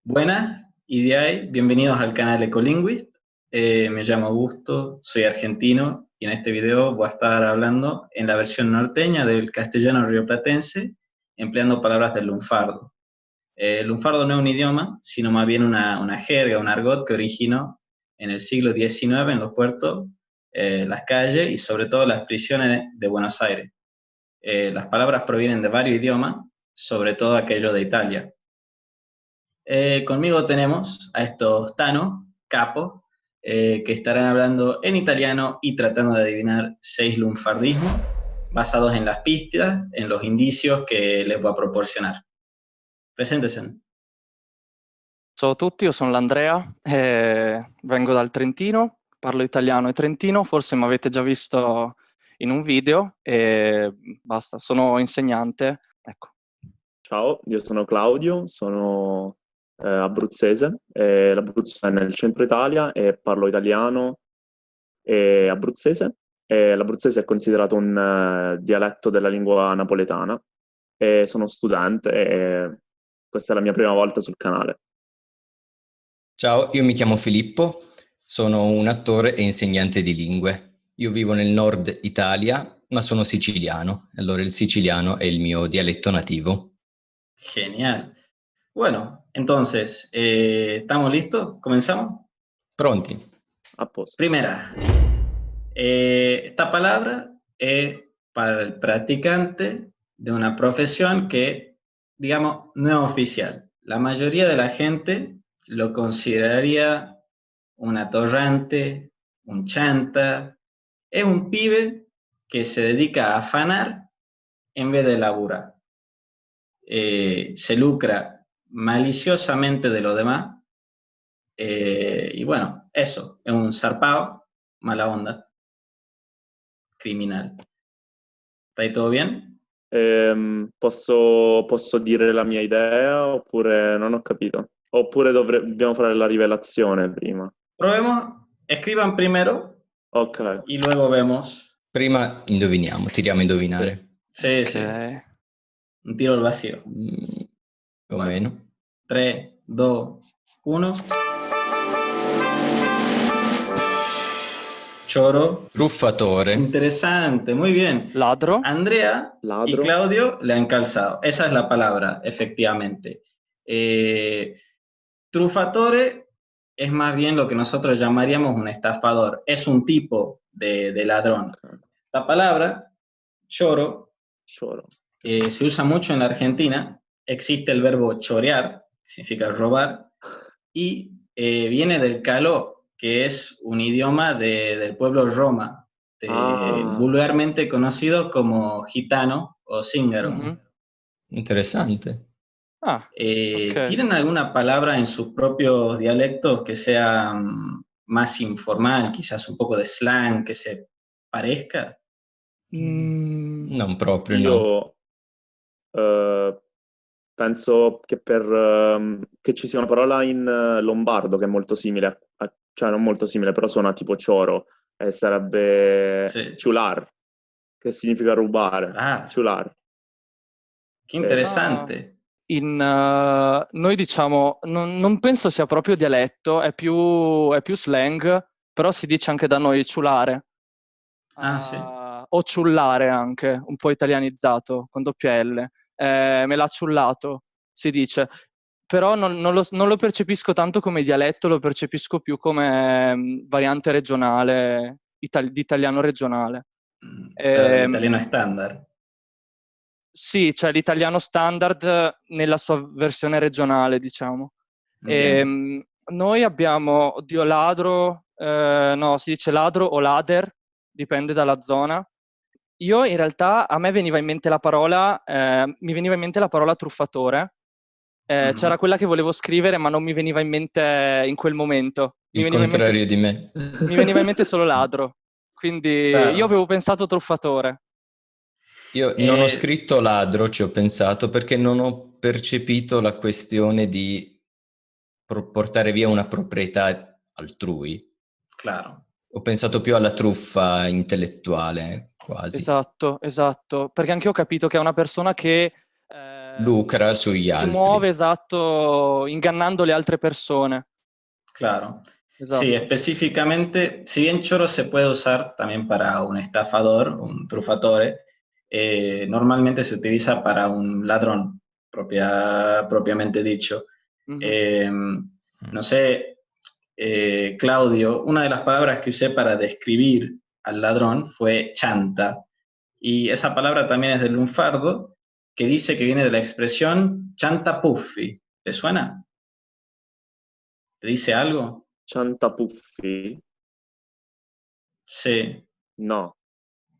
Buenas, y de ahí, bienvenidos al canal Ecolinguist. Me llamo Augusto, soy argentino y en este video voy a estar hablando en la versión norteña del castellano rioplatense, empleando palabras del lunfardo. El lunfardo no es un idioma, sino más bien una jerga, un argot que originó en el siglo XIX en los puertos, las calles y sobre todo las prisiones de Buenos Aires. Las palabras provienen de varios idiomas, sobre todo aquellos de Italia. Conmigo tenemos a estos Tano, capos, que estarán hablando en italiano y tratando de adivinar 6 lunfardismos basados en las pistas, en los indicios que les voy a proporcionar. Preséntense. Ciao a tutti, io sono l'Andrea, vengo dal Trentino, parlo italiano e trentino, forse mi avete già visto in un video e basta, sono insegnante, ecco. Ciao, io sono Claudio, sono abruzzese, l'Abruzzo è nel centro Italia e parlo italiano e abruzzese. L'abruzzese è considerato un dialetto della lingua napoletana e sono studente e questa è la mia prima volta sul canale. Ciao, io mi chiamo Filippo, sono un attore e insegnante di lingue. Io vivo nel nord Italia, ma sono siciliano, allora il siciliano è il mio dialetto nativo. Genial. Bueno, entonces, ¿estamos listos? ¿Comenzamos? Pronti? A posto. Primera, esta palabra es para el practicante de una profesión que, digamos, no es oficial. La mayoría de la gente lo consideraría un atorrante, un chanta. Es un pibe que se dedica a afanar en vez de laburar. Se lucra maliciosamente de lo demás. Y bueno, eso, es un zarpado, mala onda, criminal. ¿Está todo bien? Posso dire la mia idea oppure non ho capito? Oppure dobbiamo fare la rivelazione prima? Probemos, escriban primero Ok. y luego vemos. Prima indoviniamo, tiriamo a indovinare. Sí, Ok. sí, un tiro al vacío. Più o meno. 3, 2, 1. Choro. Truffatore. Interesante, muy bien. Ladro? Andrea y Ladro. Claudio le han calzado. Esa es la palabra, efectivamente. Trufatore es más bien lo que nosotros llamaríamos un estafador. Es un tipo de ladrón. La palabra, choro, Choro. se usa mucho en la Argentina. Existe el verbo chorear, que significa robar, y viene del caló, que es un idioma del pueblo Roma, vulgarmente conocido como gitano o zíngaro. Mhm. Interessante. Ah, ok. ¿Tienen alguna palabra en sus propios dialectos que sea más informal, quizás un poco de slang que se parezca? Non proprio, no. Io penso che che ci sia una parola in lombardo che è molto simile cioè non molto simile, però suona tipo cioro e sarebbe Sì. ciular, che significa rubare. Ah, Ciular. che interessante. Noi diciamo, non penso sia proprio dialetto, è più slang, però si dice anche da noi ciulare. Ah, sì. O ciullare anche, un po' italianizzato, con doppia L. Me l'ha ciullato, si dice. Però non lo percepisco tanto come dialetto, lo percepisco più come variante regionale, di italiano regionale. Pero del italiano standard. Sì, cioè l'italiano standard nella sua versione regionale, diciamo. Noi abbiamo, oddio, ladro, no, si dice ladro o lader, dipende dalla zona. Io in realtà, a me veniva in mente la parola, mi veniva in mente la parola truffatore. C'era quella che volevo scrivere, ma non mi veniva in mente in quel momento. Il contrario di me. Mi veniva in mente solo ladro. Quindi Claro. io avevo pensato truffatore. Io non ho scritto ladro, ci ho pensato, perché non ho percepito la questione di portare via una proprietà altrui. Claro. Ho pensato più alla truffa intellettuale, quasi. Esatto, perché anche io ho capito che è una persona che lucra sugli si altri. muove, esatto, ingannando le altre persone. Claro. Esatto. Sí, específicamente, si bien choro se puede usar también para un estafador, un trufatore, normalmente se utiliza para un ladrón, propiamente dicho. Mhm. No sé, Claudio, una de las palabras que usé para describir al ladrón fue chanta, y esa palabra también es del lunfardo, que dice que viene de la expresión chanta puffi. ¿Te suena? ¿Te dice algo? Ciantapuffi? Sí. No.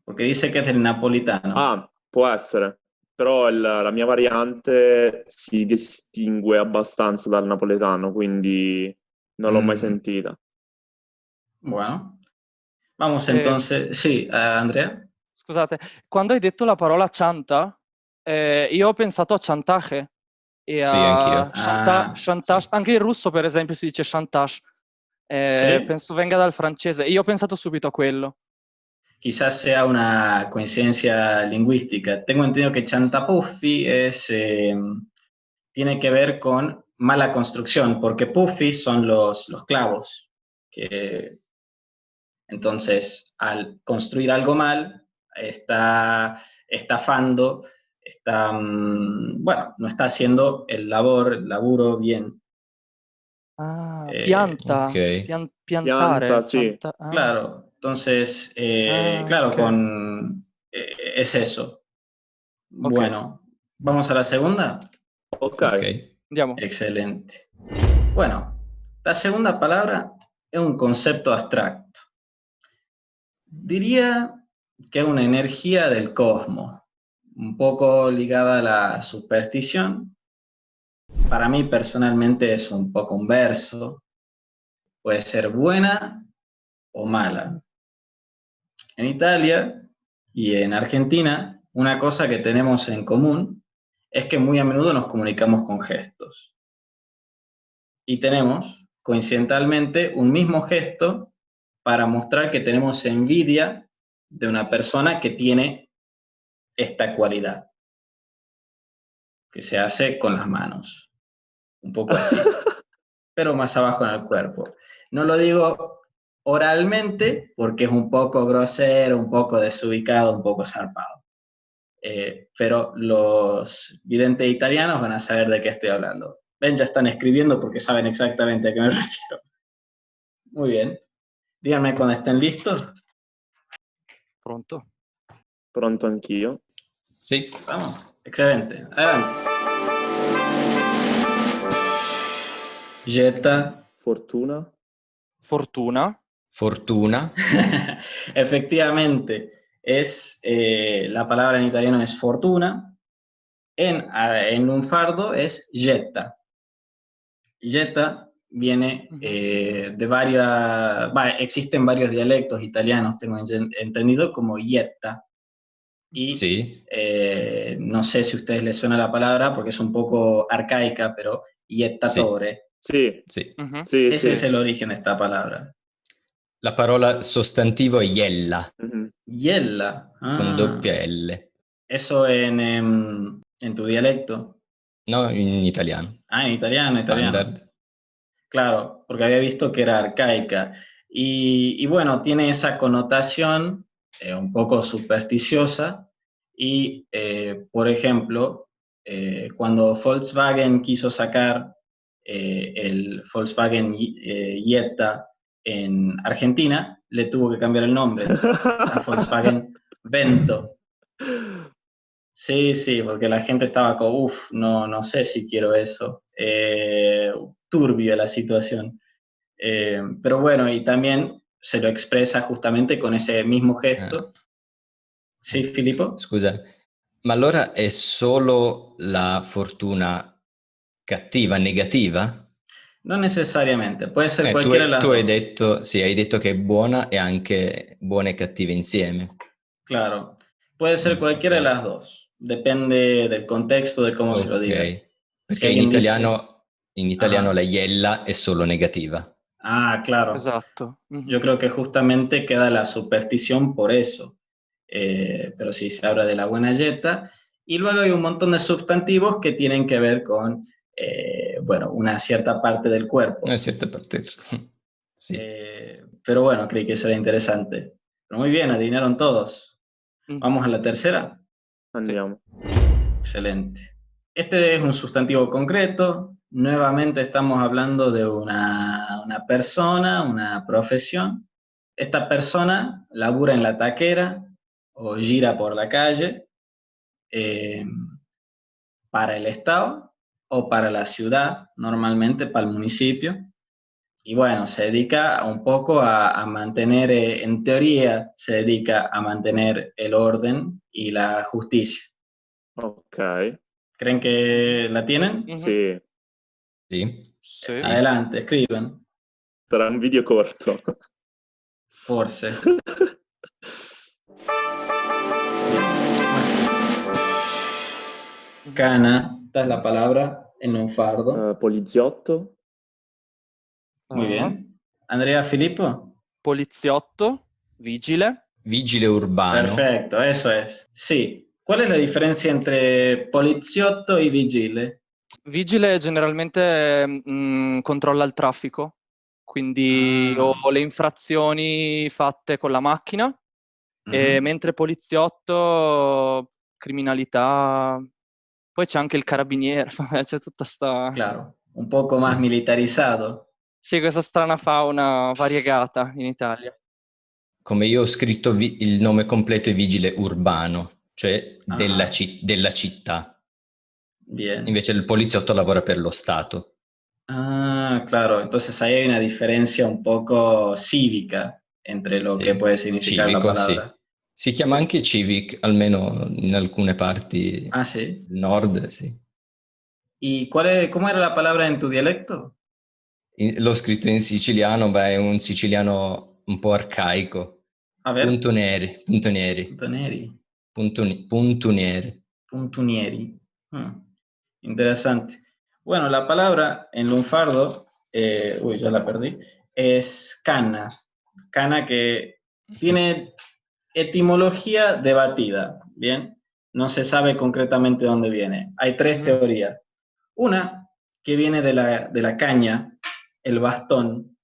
Porque dice che è del napolitano. Ah, può essere. Però la mia variante si distingue abbastanza dal napoletano, quindi non l'ho mai sentita. Bueno, vamos Ehm, entonces. Sí, Andrea. Scusate, quando hai detto la parola cianta, io ho pensato a chantage e Sì, a anch'io. chantage. Sì. Anche in russo, per esempio, si dice chantage. Sí, Penso venga dal francese. Io ho pensato subito a quello. quizás sea una coincidencia lingüística. Tengo entendido que chantapuffi tiene que ver con mala construcción, porque puffi son los clavos. Que, entonces, al construir algo mal, está estafando, está, bueno, no está haciendo el laburo bien. Ah, Ok. pianta, Pianta, piantare, sì. Claro, entonces, claro, ok. es eso. Ok, Bueno, ¿vamos a la segunda? Ok. Ok. andiamo. Excelente. Bueno, la segunda palabra es un concepto abstracto. Diría que es una energía del cosmos, un poco ligada a la superstición. Para mí personalmente es un poco un verso, puede ser buena o mala. En Italia y en Argentina, una cosa que tenemos en común es que muy a menudo nos comunicamos con gestos. Y tenemos, coincidentalmente, un mismo gesto para mostrar que tenemos envidia de una persona que tiene esta cualidad, que se hace con las manos, un poco así, pero más abajo en el cuerpo. No lo digo oralmente porque es un poco grosero, un poco desubicado, un poco zarpado. Pero los videntes italianos van a saber de qué estoy hablando. Ven, ya están escribiendo porque saben exactamente a qué me refiero. Muy bien. Díganme cuando estén listos. Pronto? Pronto anch'io. Sì. Vamos. Excelente. Adelante. Jetta. Fortuna. Fortuna. Fortuna. Efectivamente, es, la palabra en italiano es fortuna. En lunfardo es jetta. Jetta viene de varias, existen varios dialectos italianos, tengo entendido, como yetta. Y Sì. no sé si a ustedes les suena la palabra porque es un poco arcaica, pero Sì. yettatore. Sì, Sì. Mhm. sì, Ese es sì. el origen de esta palabra. La parola sostantivo è iella, Mhm. Yella. con doppia L. Eso en tu dialecto. No, in italiano. Ah, en italiano, italiano. Standard. Claro, porque había visto que era arcaica. Y bueno, tiene esa connotación un poco supersticiosa. Y, por ejemplo, cuando Volkswagen quiso sacar el Volkswagen Jetta en Argentina, le tuvo que cambiar el nombre a Volkswagen Vento. Sí, sí, porque la gente estaba como, uff, no, no sé si quiero eso. Turbia la situación. Pero bueno, y también se lo expresa justamente con ese mismo gesto. ¿Sí, Filippo? Scusa, ma allora è solo la fortuna cattiva, negativa? No necesariamente, puede ser cualquiera de las Tu hai dos. detto, sì, hai detto che è buona e anche buona e cattiva insieme. Claro, puede ser cualquiera de Ok. las dos. Depende del contexto, de cómo se lo diga. Ok, Si perché alguien dice, in italiano la ajá, iella è solo negativa. ah, claro. Esatto. Yo Mhm. creo que justamente queda la superstición por eso. Pero sí, se habla de la buena yeta. Y luego hay un montón de sustantivos que tienen que ver con, bueno, una cierta parte del cuerpo. Una cierta parte. Sí. Pero bueno, creí que eso era interesante. Pero muy bien, adivinaron todos. Vamos a la tercera. Andiamo. Excelente. Este es un sustantivo concreto. Nuevamente estamos hablando de una persona, una profesión. Esta persona labura en la taquera o gira por la calle para el Estado o para la ciudad, normalmente para el municipio. Y bueno, se dedica un poco a mantener, en teoría, se dedica a mantener el orden y la justicia. Ok. ¿Creen que la tienen? Sì. Sì. Sì. Adelante, escriban. Sarà un video corto. Forse. Cana, esta es la palabra en lunfardo. Poliziotto. Muy bien. Andrea Filippo. Poliziotto, vigile. Vigile urbano. Perfecto, eso es. Sí. ¿Cuál es la diferencia entre poliziotto y vigile? Vigile generalmente controlla il traffico, quindi o le infrazioni fatte con la macchina, mentre poliziotto, criminalità, poi c'è anche il carabiniere, c'è tutta sta... Claro, un poco más militarizado. Sì, questa strana fauna variegata in Italia. Come io ho scritto il nome completo è vigile urbano, cioè della città. Bien. Invece il poliziotto lavora per lo Stato. Ah, claro, entonces ahí hay una diferencia un poco cívica entre lo que puede significar civico, la palabra. Sì. Si chiama anche civic, almeno in alcune parti sì? del nord, sì. ¿Y cómo era la palabra en tu dialecto? L'ho scritto in siciliano, ma è un siciliano un po' arcaico. A ver. Puntunieri. Puntunieri. Interesante. Bueno, la palabra en lunfardo, ya la perdí, es cana. Cana que tiene etimología debatida, ¿bien? No se sabe concretamente dónde viene. Hay tres teorías. Una, que viene de la caña, el bastón,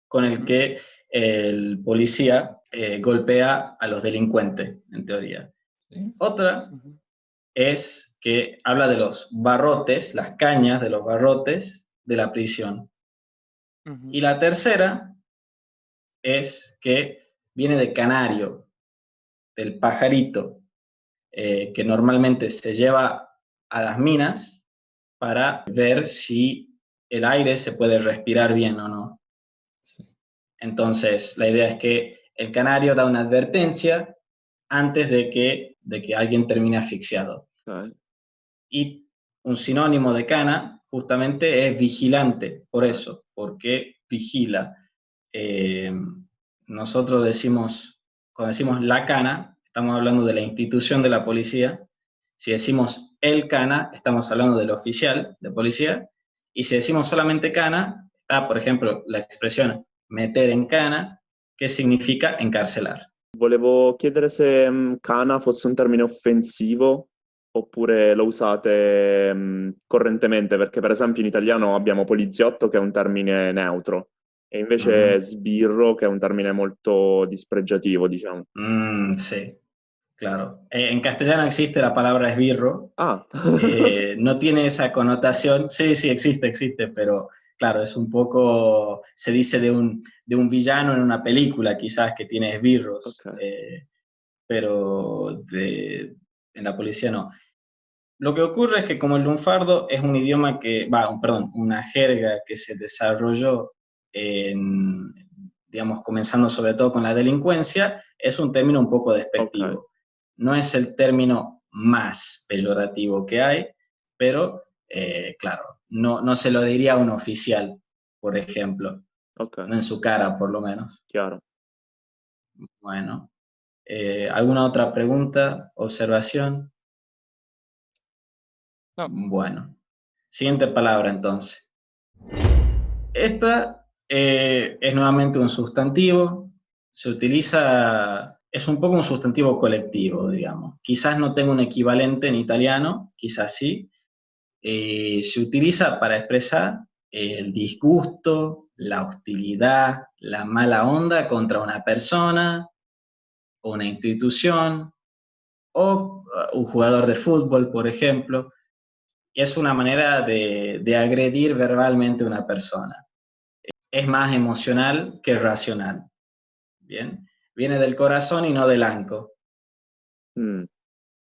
con el que el policía golpea a los delincuentes, en teoría. Otra es que habla de los barrotes, las cañas de los barrotes de la prisión. Y la tercera es que viene de canario, del pajarito, que normalmente se lleva a las minas para ver si el aire se puede respirar bien o no. Sí. Entonces, la idea es que el canario da una advertencia antes de que alguien termine asfixiado. Y un sinónimo de cana justamente es vigilante, por eso, porque vigila. Nosotros decimos, cuando decimos la cana, estamos hablando de la institución de la policía. Si decimos el cana, estamos hablando del oficial de policía. Y si decimos solamente cana, está, por ejemplo, la expresión meter en cana, che significa encarcelar. Volevo chiedere se cana fosse un termine offensivo oppure lo usate correntemente, perché per esempio in italiano abbiamo poliziotto che è un termine neutro e invece sbirro che è un termine molto dispregiativo, diciamo. Sí, claro. En castellano existe la palabra esbirro. No tiene esa connotación. Sí, existe, pero claro, es un poco, se dice de un villano en una película quizás que tiene esbirros, pero en la policía no. Lo que ocurre es que como el lunfardo es un idioma una jerga que se desarrolló digamos, comenzando sobre todo con la delincuencia, es un término un poco despectivo. No es el término más peyorativo que hay, pero claro, no se lo diría a un oficial, por ejemplo. No en su cara, por lo menos. Chiaro. Bueno, ¿alguna otra pregunta, observación? No. Bueno, siguiente palabra entonces. Esta es nuevamente un sustantivo, se utiliza es un poco un sustantivo colectivo, digamos. Quizás no tenga un equivalente en italiano, quizás sí. Se utiliza para expresar el disgusto, la hostilidad, la mala onda contra una persona, una institución o un jugador de fútbol, por ejemplo. Es una manera de agredir verbalmente a una persona. Es más emocional que racional. Bien, viene del corazón y no del anco. Mm.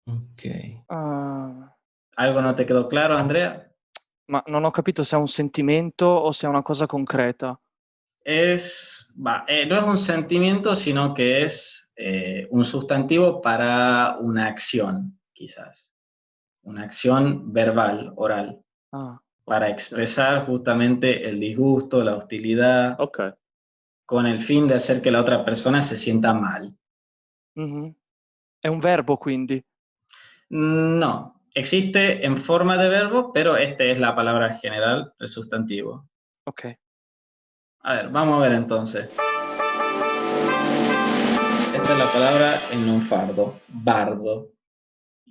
Ok. ¿Algo no te quedó claro, Andrea? Ma non ho capito se è un sentimento o se è una cosa concreta. No es un sentimiento, sino que es un sustantivo para una acción, quizás. Una acción verbal, oral, Ah, para expresar justamente el disgusto, la hostilidad, Ok. con el fin de hacer que la otra persona se sienta mal. mh-mh. È un verbo quindi? No, existe en forma de verbo, pero esta es la palabra general, el sustantivo. Okay. A ver, vamos a ver entonces. Esta es la palabra en lunfardo, bardo.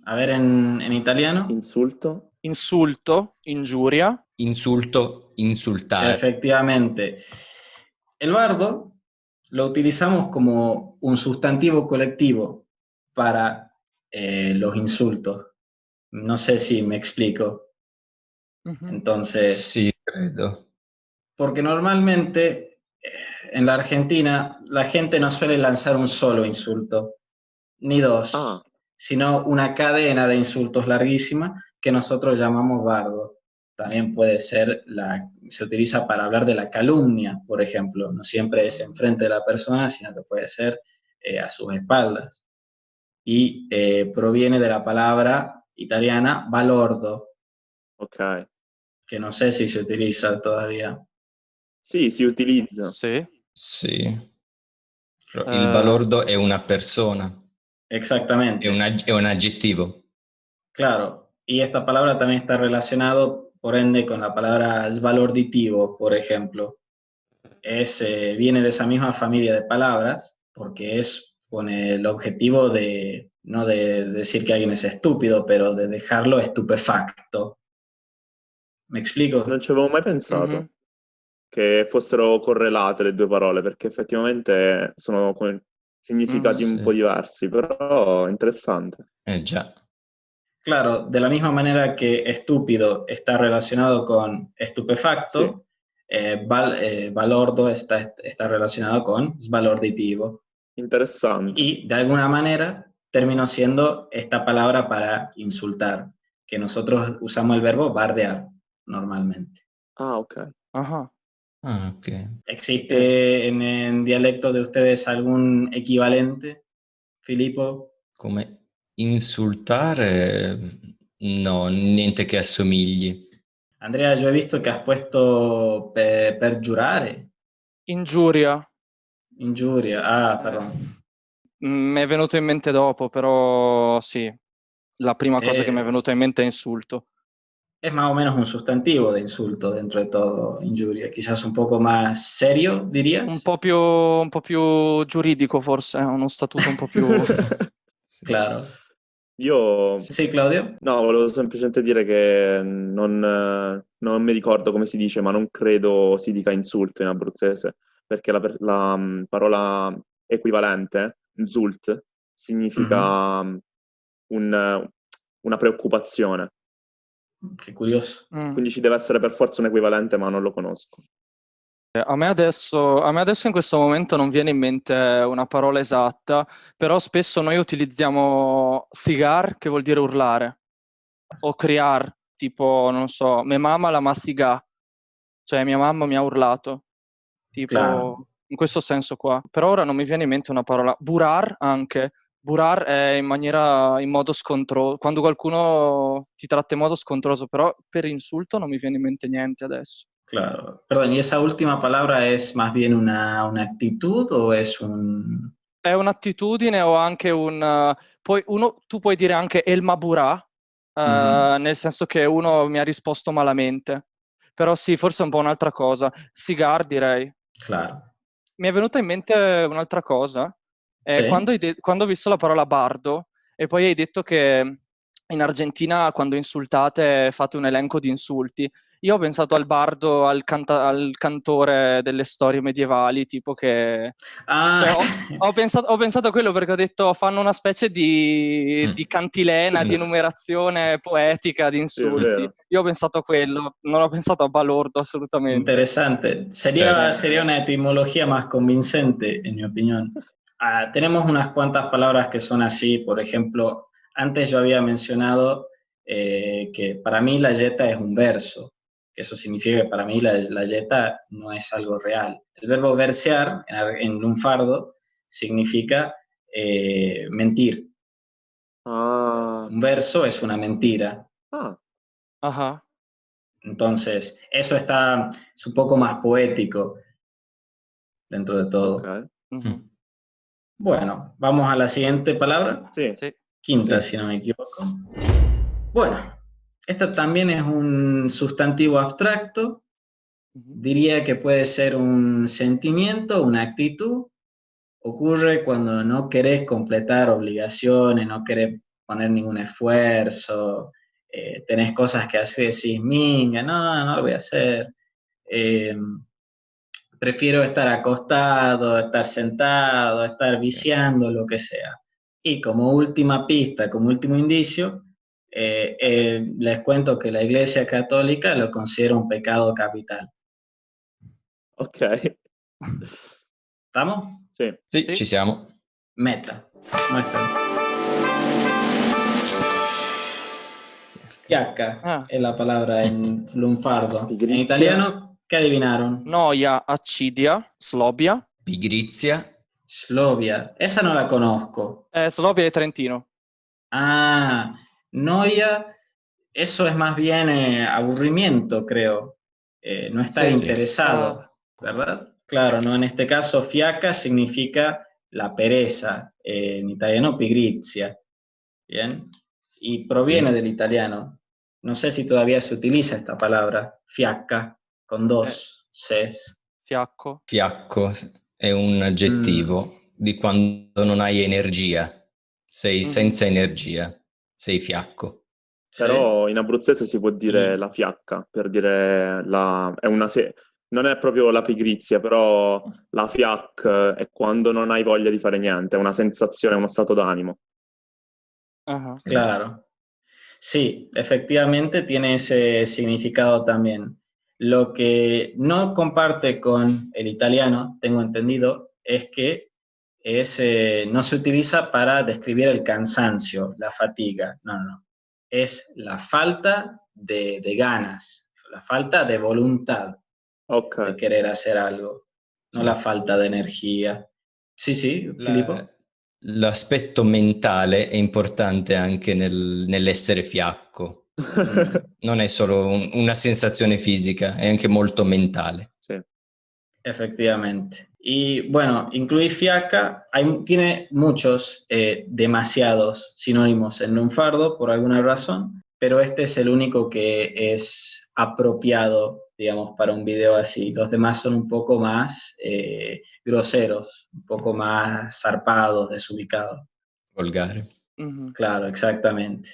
A ver en italiano. Insulto. Insulto, ingiuria. Insulto, insultare. Efectivamente. El bardo lo utilizamos como un sustantivo colectivo para los insultos. No sé si me explico. Mh-mh. Entonces, Sì, credo. porque normalmente en la Argentina la gente no suele lanzar un solo insulto, ni Ah, dos, sino una cadena de insultos larguísima que nosotros llamamos bardo. También puede ser, se utiliza para hablar de la calumnia, por ejemplo. No siempre es enfrente de la persona, sino que puede ser a sus espaldas. Y proviene de la palabra italiana balordo, ok. que no sé si se utiliza todavía. Sì, si utilizza. Sì. Sì. Però il Ehm, balordo è una persona, è Exactamente. è un aggettivo. Claro, y esta palabra también está relacionado, por ende, con la palabra sbalorditivo, por ejemplo. Viene de esa misma familia de palabras, porque es con el objetivo de, no de decir que alguien es estúpido, pero de dejarlo estupefacto. ¿Me Non explico? ci avevo mai mh-mh. pensato che fossero correlate le due parole, perché effettivamente sono con significati un po' Sì. diversi, però interessante. Già. Claro, de la misma manera que estúpido está relacionado con Sì, estupefacto, balordo está relacionado con sbalorditivo. interessante. Y de alguna manera terminó siendo esta palabra para insultar, que nosotros usamos el verbo bardear normalmente. Ah, ok. Ah-ah. Ah, ok. ¿Existe en dialecto de ustedes algún equivalente, Filippo? Come insultare? No, niente che assomigli. Andrea, yo he visto que has puesto per giurare, Ingiuria. ingiuria. Ah, Eh, perdón. m'è venuto in mente dopo, però sì, la prima cosa che mi è Eh, venuta in mente è insulto. es más o menos un sustantivo de insulto dentro de todo, injuria. Quizás un poco más serio, dirías. Un po' più giuridico forse, uno statuto un po' più Sì. Claro. Io, Sí, Claudio. no, volevo semplicemente dire che non mi ricordo come si dice, ma non credo si dica insulto in abruzzese, perché la parola equivalente, insult, Ujú. significa una preoccupazione. Qué curioso. Quindi ci deve essere per forza un equivalente, ma non lo conosco. A me adesso in questo momento non viene in mente una parola esatta, però spesso noi utilizziamo cigar, che vuol dire urlare, o criar, tipo, non so, me mamma la mastiga, cioè mia mamma mi ha urlato, Claro, tipo, in questo senso qua. Per ora non mi viene in mente una parola. Burar anche. Burar è in modo scontroso, quando qualcuno ti tratta in modo scontroso, però per insulto non mi viene in mente niente adesso. claro. Perdón, ¿y esa última palabra es más bien una actitud o es un... È un'attitudine o anche tu puoi dire anche El Maburà, Ujú. nel senso che uno mi ha risposto malamente. Però sì, forse è un po' un'altra cosa. Cigar direi. Claro. Mi è venuta in mente un'altra cosa. Sì. Quando ho visto la parola bardo e poi hai detto che in Argentina quando insultate fate un elenco di insulti, io ho pensato al bardo, al cantore delle storie medievali, tipo che... Ah, Cioè, ho pensato a quello perché ho detto fanno una specie di cantilena, di enumerazione poetica di Sì, è insulti. vero. Io ho pensato a quello, non ho pensato a balordo assolutamente. interesante. Certo. Sería una etimología más convincente, en mi opinión. Tenemos unas cuantas palabras que son así. Por ejemplo, antes yo había mencionado que para mí la yeta es un verso, que eso significa que para mí la yeta no es algo real. El verbo versear en lunfardo significa mentir. Ah, Un verso es una mentira. ah, Ah, Entonces, eso es un poco más poético dentro de todo. ok. mhm. Bueno, vamos a la siguiente palabra. Sì, Sì. Quinta, Sí. si no me equivoco. Bueno, esta también es un sustantivo abstracto. Mhm. Diría que puede ser un sentimiento, una actitud. Ocurre cuando no querés completar obligaciones, no querés poner ningún esfuerzo, tenés cosas que hacer, decís, minga, no lo voy a hacer. Eh, Prefiero estar acostado, estar sentado, estar viciando, lo que sea. Y como última pista, como último indicio, les cuento que la Iglesia Católica lo considera un pecado capital. ok. ¿Estamos? Sì. Sì, Sì. ci siamo. Meta. Muéstralo. Fiacca Ah, es la palabra en lunfardo. En Pigrizia. italiano, ¿qué adivinaron? noia, accidia, slobia. Pigrizia. Slovia. Esa no la conozco. Slobia è trentino. Ah, noia, eso es más bien aburrimiento, creo. No estar Sì. Sì. interesado, ¿verdad? Claro, ¿no? En este caso, fiaca significa la pereza, en italiano pigrizia, ¿bien? Y proviene Sì. del italiano. No sé si todavía se utiliza esta palabra, fiacca, con dos Cs. Fiacco. Fiacco è un aggettivo di quando non hai energia. Sei Mhm. senza energia. Sei fiacco. ¿Sí? Però in abruzzese si può dire Y- la fiacca, per dire la... è una non è proprio la pigrizia, però la fiac è quando non hai voglia di fare niente, è una sensazione, uno stato d'animo. Ah. Sì. Claro. Sí, efectivamente tiene ese significado también. Lo que no comparte con el italiano, tengo entendido, es que no se utiliza para describir el cansancio, la fatiga. No, no. Es la falta de ganas, la falta de voluntad de Ok. querer hacer algo, no Sì. la falta de energía. Sí, sí, Filippo. L'aspetto mentale è importante anche nell'essere fiacco. Non è solo una sensazione fisica, è anche molto mentale. Sì. Efectivamente. Y bueno, incluir fiaca tiene muchos, demasiados sinónimos en lunfardo por alguna razón, pero este es el único que es apropiado, digamos, para un video así. Los demás son un poco más groseros, un poco más zarpados, desubicados. Volgare. Mhm. Claro, exactamente.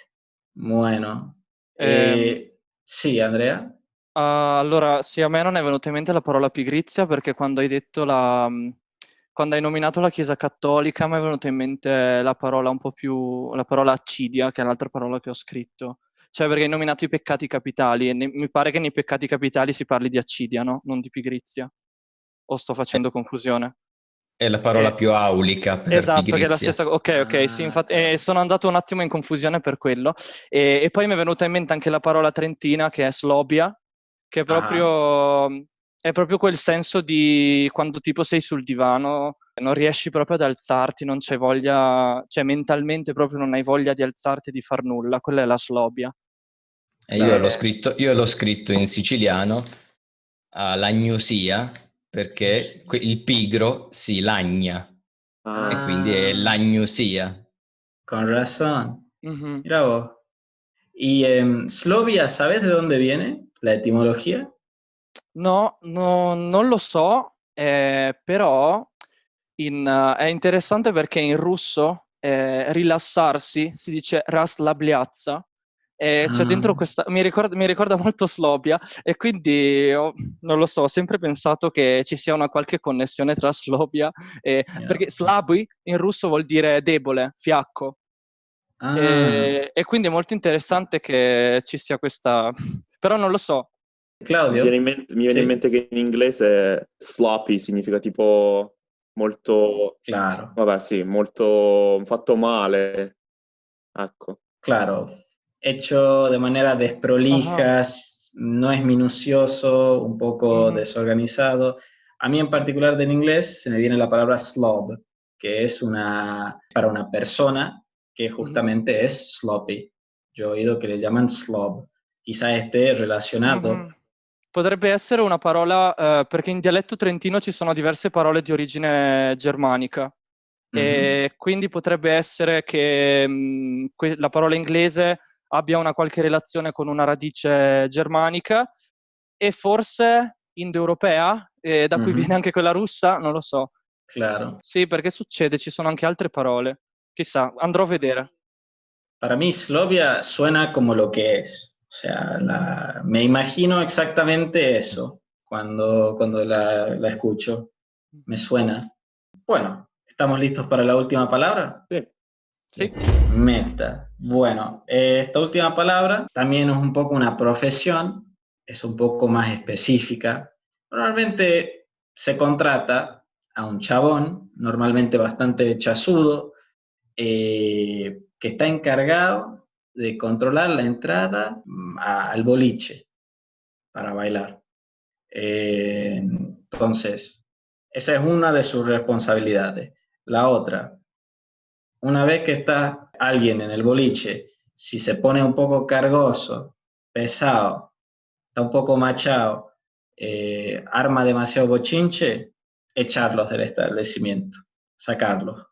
Bueno, Ehm, sí, Andrea. Allora, sì, a me non è venuta in mente la parola pigrizia perché quando hai detto quando hai nominato la Chiesa Cattolica mi è venuta in mente la parola un po' più, la parola accidia, che è l'altra parola che ho scritto. Cioè, perché hai nominato i peccati capitali e mi pare che nei peccati capitali si parli di accidia, no? Non di pigrizia. O sto facendo confusione? È la parola più aulica per Esatto, che è la pigrizia. stessa. Ok, ok, sì, Ah, infatti claro. sono andato un attimo in confusione per quello. E poi mi è venuta in mente anche la parola trentina, che è slobia, che Ajá. è proprio quel senso di quando tipo sei sul divano, non riesci proprio ad alzarti, non c'hai voglia, cioè mentalmente proprio non hai voglia di alzarti e di far nulla. Quella è la slobia. Claro. Io l'ho scritto in siciliano l'agnosia, perché il pigro si lagna e Ah, quindi è Ah, l'agnosia. con razón. Mhm. Mira vos. Y Slovia, ¿sabes de dónde viene la etimología? No, non lo so, però È interessante perché in russo rilassarsi si dice rasslablyazza, e c'è dentro questa, mi ricorda molto Slovia, e quindi non lo so, ho sempre pensato che ci sia una qualche connessione tra Slovia perché slabui in russo vuol dire debole, fiacco. E quindi è molto interessante che ci sia questa, però non lo so. Claudio? Mi viene in mente che in inglese sloppy significa tipo molto... Claro. Vabbè, sì, molto fatto male. Ecco. Claro. Hecho de manera desprolija, no es minucioso, un poco desorganizado. A mí en particular del inglés se me viene la palabra slob, que es para una persona que justamente es sloppy. Yo he oído que le llaman slob. Quizá esté relacionado. Potrebbe essere una parola, perché in dialetto trentino ci sono diverse parole di origine germanica, e quindi potrebbe essere che la parola inglese abbia una qualche relazione con una radice germanica, e forse indoeuropea, da cui viene anche quella russa, non lo so. Claro. Sì, perché succede, ci sono anche altre parole. Chissà, andrò a vedere. Para mí, Slovia suena como lo que es. O sea, me imagino exactamente eso cuando la escucho. Me suena. Bueno, ¿estamos listos para la última palabra? Sí. Meta. Bueno, esta última palabra también es un poco una profesión, es un poco más específica. Normalmente se contrata a un chabón, normalmente bastante chasudo, que está encargado de controlar la entrada al boliche para bailar. Entonces, esa es una de sus responsabilidades. La otra, una vez que está alguien en el boliche, si se pone un poco cargoso, pesado, está un poco machado, arma demasiado bochinche, echarlos del establecimiento, sacarlos.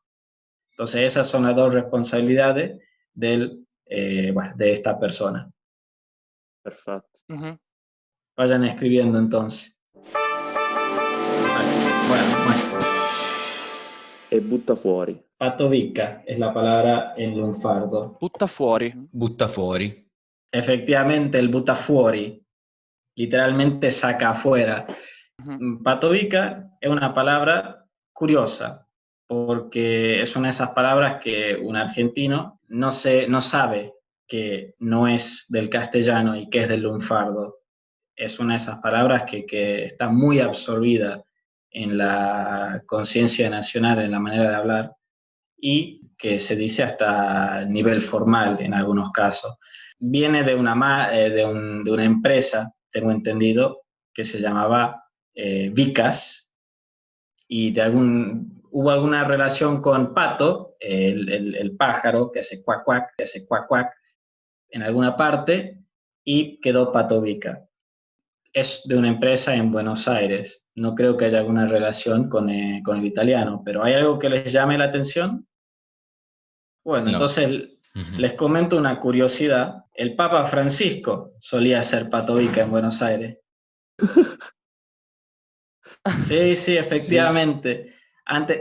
Entonces esas son las dos responsabilidades de esta persona. Perfetto. Vayan escribiendo entonces. Bueno. E butta fuori. Patovica es la palabra en lunfardo. Butta fuori. Butta fuori. Efectivamente, el butta fuori, literalmente saca afuera. Patovica es una palabra curiosa, porque es una de esas palabras que un argentino no sabe que no es del castellano y que es del lunfardo. Es una de esas palabras que está muy absorbida en la conciencia nacional, en la manera de hablar, y que se dice hasta a nivel formal en algunos casos. Viene de una empresa, tengo entendido, que se llamaba Vicas, y hubo alguna relación con pato, el pájaro que hace cuac cuac, en alguna parte, y quedó Patovica. Es de una empresa en Buenos Aires. No creo que haya alguna relación con el italiano, pero ¿hay algo que les llame la atención? Bueno, no. Entonces les comento una curiosidad. El Papa Francisco solía hacer Patovica en Buenos Aires. Sí, efectivamente. Sí.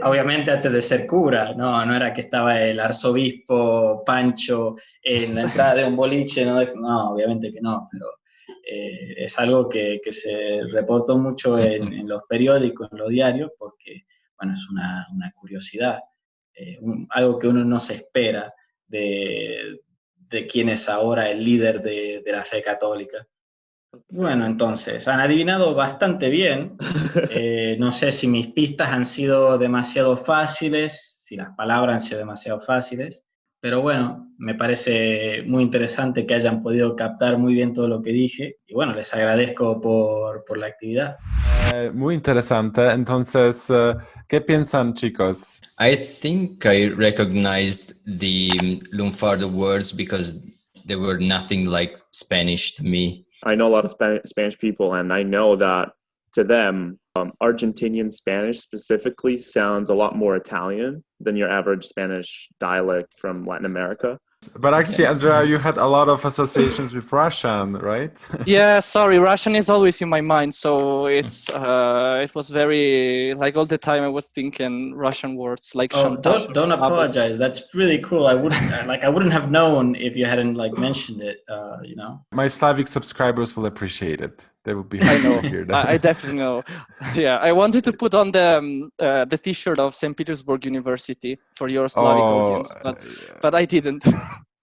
Obviamente antes de ser cura, no era que estaba el arzobispo Pancho en la entrada de un boliche, no, obviamente que no, pero es algo que se reportó mucho en los periódicos, en los diarios, porque, bueno, es una curiosidad, algo que uno no se espera de quién es ahora el líder de la fe católica. Bueno, entonces, han adivinado bastante bien. No sé si mis pistas han sido demasiado fáciles, si las palabras han sido demasiado fáciles, pero bueno, me parece muy interesante que hayan podido captar muy bien todo lo que dije, y bueno, les agradezco por la actividad. Muy interesante. Entonces, ¿qué piensan, chicos? I think I recognized the Lunfardo words because they were nothing like Spanish to me. I know a lot of Spanish people, and I know that to them, Argentinian Spanish specifically sounds a lot more Italian than your average Spanish dialect from Latin America. But actually, Yes. Andrea, you had a lot of associations with Russian, right? Yeah, sorry, Russian is always in my mind, so it was very like all the time I was thinking Russian words like Oh, Chantal. don't apologize. That's really cool. I wouldn't have known if you hadn't like mentioned it. You know. My Slavic subscribers will appreciate it. They will be I happy know. to hear that. I definitely know. Yeah, I wanted to put on the T-shirt of St. Petersburg University for your Slavic audience, but I didn't.